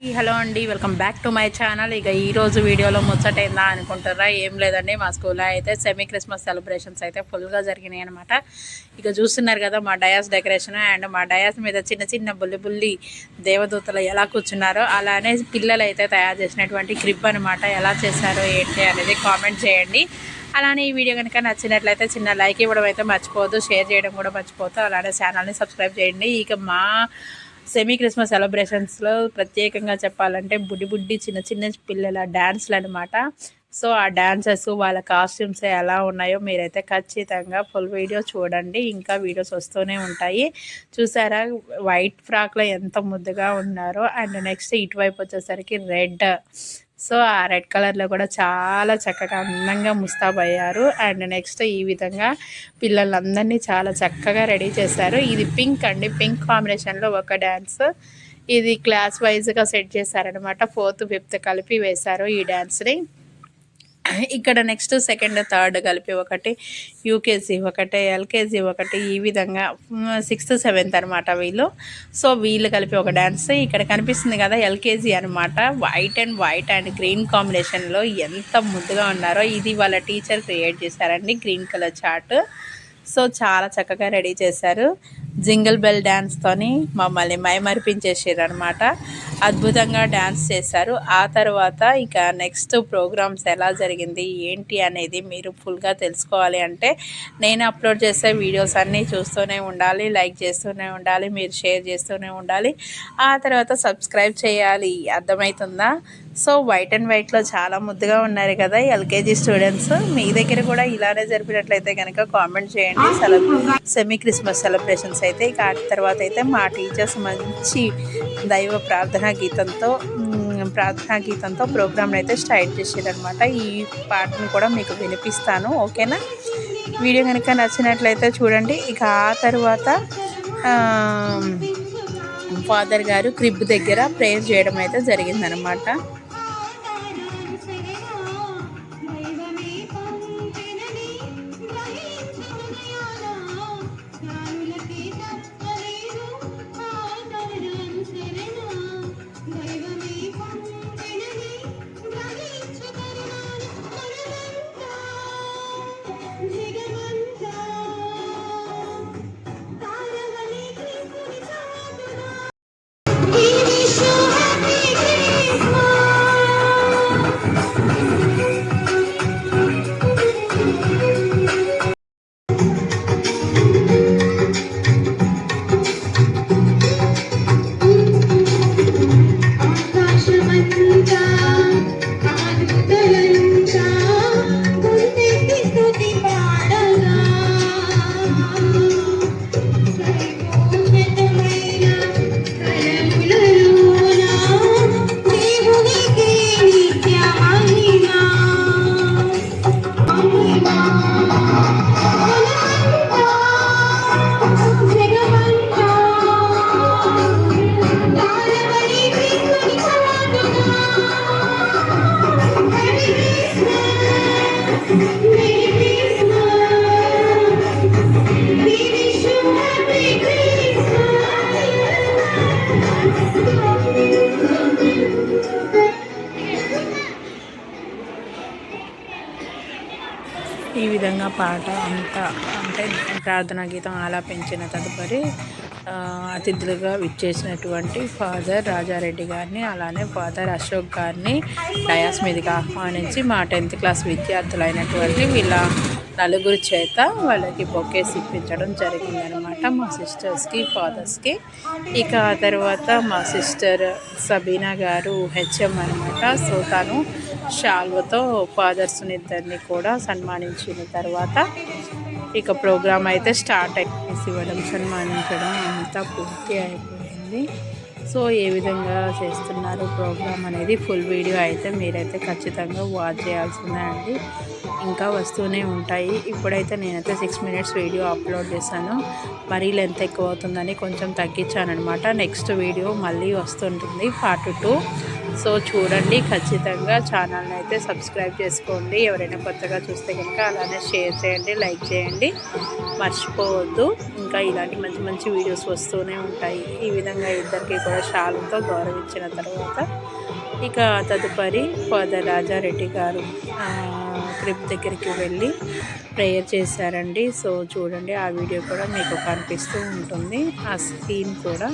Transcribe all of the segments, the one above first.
Hello అండి, welcome back to my channel. ఇక ఈరోజు వీడియోలో ముచ్చటైందా అనుకుంటారా? ఏం లేదండి, మా స్కూల్లో అయితే సెమీ క్రిస్మస్ సెలబ్రేషన్స్ అయితే ఫుల్గా జరిగినాయి అనమాట. ఇక చూస్తున్నారు కదా మా డయాస్ డెకరేషన్. అండ్ మా డయాస్ మీద చిన్న చిన్న బుల్లి దేవదూతలు ఎలా కూర్చున్నారో అలానే పిల్లలు అయితే తయారు చేసినటువంటి క్రిబ్ అనమాట. ఎలా చేశారో ఏంటి అనేది కామెంట్ చేయండి. అలానే ఈ వీడియో కనుక నచ్చినట్లయితే చిన్న లైక్ ఇవ్వడం అయితే మర్చిపోవద్దు, షేర్ చేయడం కూడా మర్చిపోవద్దు. అలానే ఛానల్ని సబ్స్క్రైబ్ చేయండి. ఇక మా సెమీ క్రిస్మస్ సెలబ్రేషన్స్లో ప్రత్యేకంగా చెప్పాలంటే బుడ్డి చిన్న చిన్న పిల్లల డ్యాన్స్లు అనమాట. సో ఆ డాన్సెస్ వాళ్ళ కాస్ట్యూమ్స్ ఎలా ఉన్నాయో మీరైతే ఖచ్చితంగా ఫుల్ వీడియో చూడండి. ఇంకా వీడియోస్ వస్తూనే ఉంటాయి. చూసారా వైట్ ఫ్రాక్లో ఎంత ముద్దుగా ఉన్నారో. అండ్ నెక్స్ట్ ఇటువైపు వచ్చేసరికి రెడ్. సో ఆ రెడ్ కలర్లో కూడా చాలా చక్కగా అందంగా ముస్తాబయ్యారు. అండ్ నెక్స్ట్ ఈ విధంగా పిల్లలందరినీ చాలా చక్కగా రెడీ చేశారు. ఇది పింక్ అండి, పింక్ కాంబినేషన్లో ఒక డ్యాన్స్. ఇది క్లాస్ వైజ్గా సెట్ చేశారనమాట. 4th 5th కలిపి వేశారు ఈ డ్యాన్స్ని. ఇక్కడ నెక్స్ట్ 2nd 3rd కలిపి ఒకటి, యూకేజీ ఒకటి, ఎల్కేజీ ఒకటి, ఈ విధంగా 6th 7th అనమాట వీళ్ళు. సో వీళ్ళు కలిపి ఒక డ్యాన్స్. ఇక్కడ కనిపిస్తుంది కదా ఎల్కేజీ అనమాట. వైట్ అండ్ గ్రీన్ కాంబినేషన్లో ఎంత ముద్దుగా ఉన్నారో. ఇది వాళ్ళ టీచర్ క్రియేట్ చేశారండి, గ్రీన్ కలర్ చార్ట్. సో చాలా చక్కగా రెడీ చేశారు. జింగిల్ బెల్ డ్యాన్స్తోని మమ్మల్ని మైమరిపించేసారు అనమాట. అద్భుతంగా డ్యాన్స్ చేశారు. ఆ తర్వాత ఇక నెక్స్ట్ ప్రోగ్రామ్స్ ఎలా జరిగింది ఏంటి అనేది మీరు ఫుల్గా తెలుసుకోవాలి అంటే నేను అప్లోడ్ చేసే వీడియోస్ అన్నీ చూస్తూనే ఉండాలి, లైక్ చేస్తూనే ఉండాలి, మీరు షేర్ చేస్తూనే ఉండాలి. ఆ తర్వాత సబ్స్క్రైబ్ చేయాలి. అర్థమవుతుందా? సో వైట్ అండ్ వైట్లో చాలా ముద్దుగా ఉన్నారు కదా ఎల్కేజీ స్టూడెంట్స్. మీ దగ్గర కూడా ఇలానే జరిపినట్లయితే కనుక కామెంట్ చేయండి. సెమీ క్రిస్మస్ సెలబ్రేషన్స్ అయితే ఇక ఆ తర్వాత అయితే మా టీచర్స్ మంచి దైవ ప్రార్థనా గీతంతో ప్రోగ్రామ్ అయితే స్టార్ట్ చేసారనమాట. ఈ పాటను కూడా మీకు వినిపిస్తాను, ఓకేనా? వీడియో కనుక నచ్చినట్లయితే చూడండి. ఇక ఆ తర్వాత ఫాదర్ గారు క్రిబ్ దగ్గర ప్రేయర్ చేయడం అయితే జరిగిందనమాట. ఈ విధంగా పాట అంతా అంటే ప్రార్థనా గీతం ఆలాపించిన తదుపరి అతిథులుగా విచ్చేసినటువంటి ఫాదర్ రాజారెడ్డి గారిని అలానే ఫాదర్ అశోక్ గారిని డయాస్ మీదకి ఆహ్వానించి మా 10th క్లాస్ విద్యార్థులైనటువంటి వీళ్ళ నలుగురు చేత వాళ్ళకి బొకేస్ ఇప్పించడం జరిగిందనమాట, మా సిస్టర్స్కి ఫాదర్స్కి. ఇక ఆ తర్వాత మా సిస్టర్ సబీనా గారు హెచ్ఎం అనమాట. సో తను షాల్వతో ఫాదర్స్ని ఇద్దరిని కూడా సన్మానించిన తర్వాత ఇక ప్రోగ్రామ్ అయితే స్టార్ట్ అయ్యేసి ఇవ్వడం, సన్మానించడం అంతా పూర్తి అయిపోయింది. సో ఏ విధంగా చేస్తున్నారు ప్రోగ్రామ్ అనేది ఫుల్ వీడియో అయితే మీరైతే ఖచ్చితంగా వాచ్ చేయాల్సిందే అండి. ఇంకా వస్తూనే ఉంటాయి. ఇప్పుడైతే నేనైతే 6 minutes వీడియో అప్లోడ్ చేశాను. మరీ లెంత్ ఎక్కువ అవుతుందని కొంచెం తగ్గించాను అనమాట. నెక్స్ట్ వీడియో మళ్ళీ వస్తుంటుంది, part 2. సో చూడండి, ఖచ్చితంగా ఛానల్ని అయితే సబ్స్క్రైబ్ చేసుకోండి. ఎవరైనా కొత్తగా చూస్తే కనుక అలానే షేర్ చేయండి, లైక్ చేయండి, మర్చిపోవద్దు. ఇంకా ఇలాంటి మంచి మంచి వీడియోస్ వస్తూనే ఉంటాయి. ఈ విధంగా ఇద్దరికి కూడా షాలుతో గౌరవించిన తర్వాత ఇక తదుపరి ఫాదర్ రాజారెడ్డి గారు క్రిప్ దగ్గరికి వెళ్ళి ప్రేయర్ చేశారండి. సో చూడండి, ఆ వీడియో కూడా మీకు కనిపిస్తూ ఉంటుంది, ఆ సీన్ కూడా.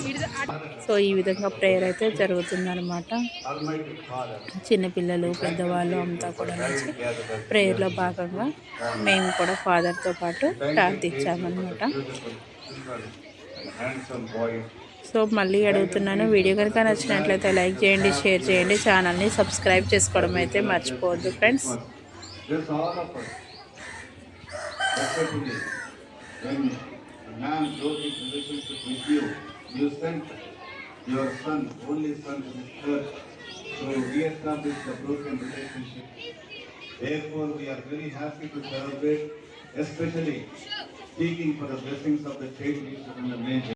సో ఈ విధంగా ప్రేయర్ అయితే జరుగుతుందన్నమాట. చిన్నపిల్లలు, పెద్దవాళ్ళు అంతా కూడా వచ్చి ప్రేయర్లో భాగంగా మేము కూడా ఫాదర్తో పాటు ప్రార్థించామన్నమాట. సో మళ్ళీ అడుగుతున్నాను, వీడియో కనుక నచ్చినట్లయితే లైక్ చేయండి, షేర్ చేయండి, ఛానల్ని సబ్స్క్రైబ్ చేసుకోవడం అయితే మర్చిపోవద్దు friends. Your son, only son to this church, to re-establish the broken relationship. Therefore, we are very happy to celebrate, especially seeking for the blessings of the church leadership in the name.